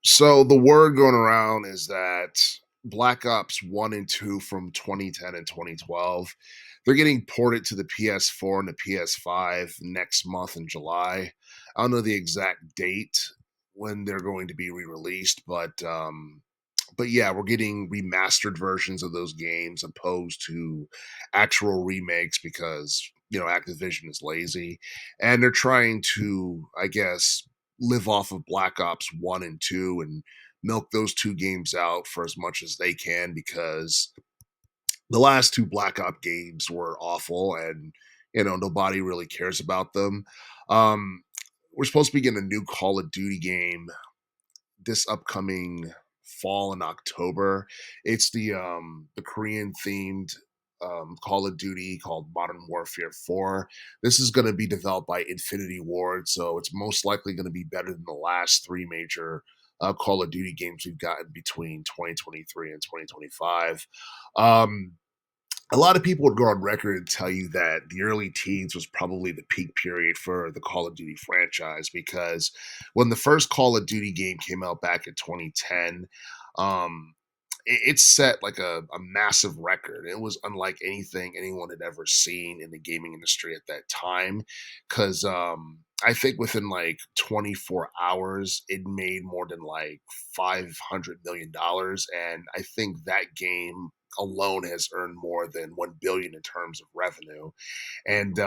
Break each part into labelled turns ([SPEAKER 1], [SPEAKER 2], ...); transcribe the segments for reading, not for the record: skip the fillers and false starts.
[SPEAKER 1] So the word going around is that Black Ops 1 and 2 from 2010 and 2012, they're getting ported to the PS4 and the PS5 next month in July. I don't know the exact date when they're going to be re-released, but yeah, we're getting remastered versions of those games opposed to actual remakes because, Activision is lazy and they're trying to, I guess, live off of Black Ops 1 and 2 and milk those two games out for as much as they can because the last two Black Ops games were awful and nobody really cares about them. Um we're supposed to be getting a new Call of Duty game this upcoming fall in October. It's the Korean themed Call of Duty called Modern Warfare 4. This is going to be developed by Infinity Ward, so it's most likely going to be better than the last three major Call of Duty games we've gotten between 2023 and 2025. Um, a lot of people would go on record and tell you that the early teens was probably the peak period for the Call of Duty franchise because when the first Call of Duty game came out back in 2010, um, it set like a massive record. It was unlike anything anyone had ever seen in the gaming industry at that time because I think within like 24 hours, it made more than like $500 million. And I think that game alone has earned more than 1 billion in terms of revenue. And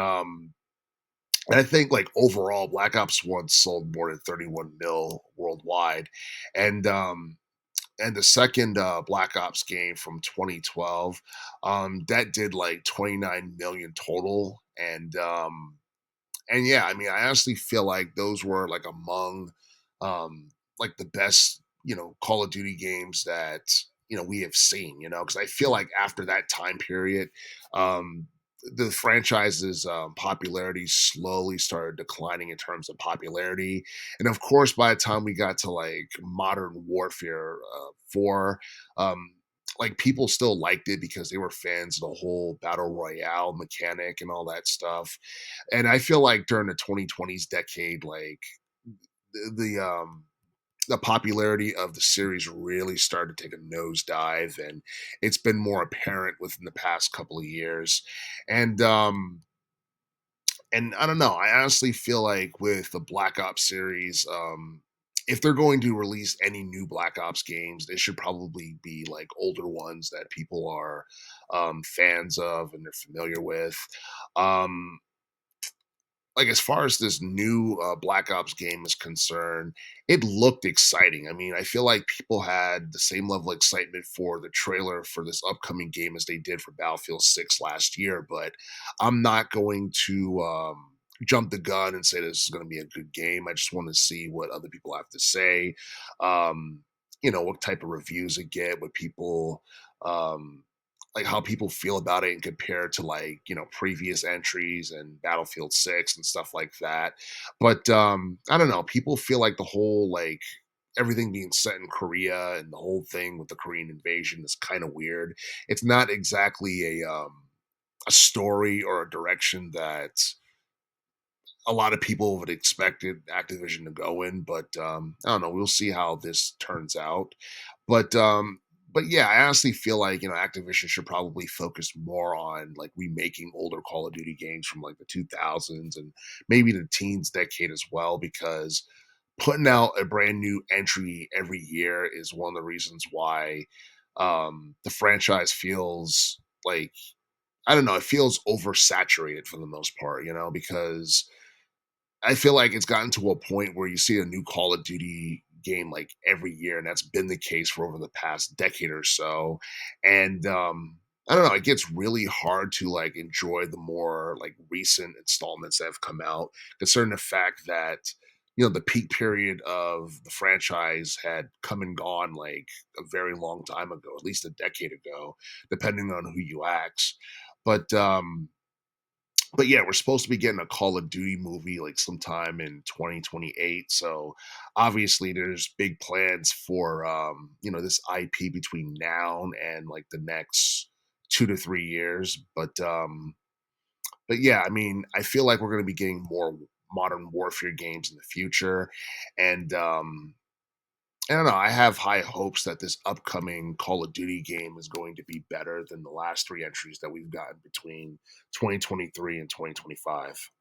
[SPEAKER 1] I think like overall Black Ops 1 sold more than 31 mil worldwide. And the second Black Ops game from 2012, that did like 29 million total. And yeah, I mean, I honestly feel like those were like among like the best, Call of Duty games that we have seen, because I feel like after that time period, um the franchise's popularity slowly started declining in terms of popularity. And of course, by the time we got to like Modern Warfare 4, um, like people still liked it because they were fans of the whole battle royale mechanic and all that stuff. And I feel like during the 2020s decade, like the popularity of the series really started to take a nosedive, and it's been more apparent within the past couple of years. And um and I don't know, I honestly feel like with the Black Ops series, if they're going to release any new Black Ops games, they should probably be like older ones that people are fans of and they're familiar with. um like as far as this new Black Ops game is concerned, it looked exciting. I mean, I feel like people had the same level of excitement for the trailer for this upcoming game as they did for Battlefield 6 last year. But I'm not going to jump the gun and say this is going to be a good game. I just want to see what other people have to say. Um, what type of reviews it get, what people um, like how people feel about it and compare to like previous entries and Battlefield 6 and stuff like that. But I don't know, people feel like the whole like everything being set in Korea and the whole thing with the Korean invasion is kind of weird. It's not exactly a story or a direction that a lot of people would expected Activision to go in, but I don't know. We'll see how this turns out. But um, but yeah, I honestly feel like Activision should probably focus more on like remaking older Call of Duty games from like the 2000s and maybe the teens decade as well, because putting out a brand new entry every year is one of the reasons why the franchise feels like, I don't know, it feels oversaturated for the most part, because I feel like it's gotten to a point where you see a new Call of Duty game like every year, and that's been the case for over the past decade or so. And I don't know, it gets really hard to like enjoy the more like recent installments that have come out, considering the fact that the peak period of the franchise had come and gone like a very long time ago, at least a decade ago, depending on who you ask. But but yeah, we're supposed to be getting a Call of Duty movie like sometime in 2028. So obviously there's big plans for this IP between now and like the next 2 to 3 years. But yeah, I mean, I feel like we're gonna be getting more modern warfare games in the future. And I don't know. I have high hopes that this upcoming Call of Duty game is going to be better than the last three entries that we've gotten between 2023 and 2025.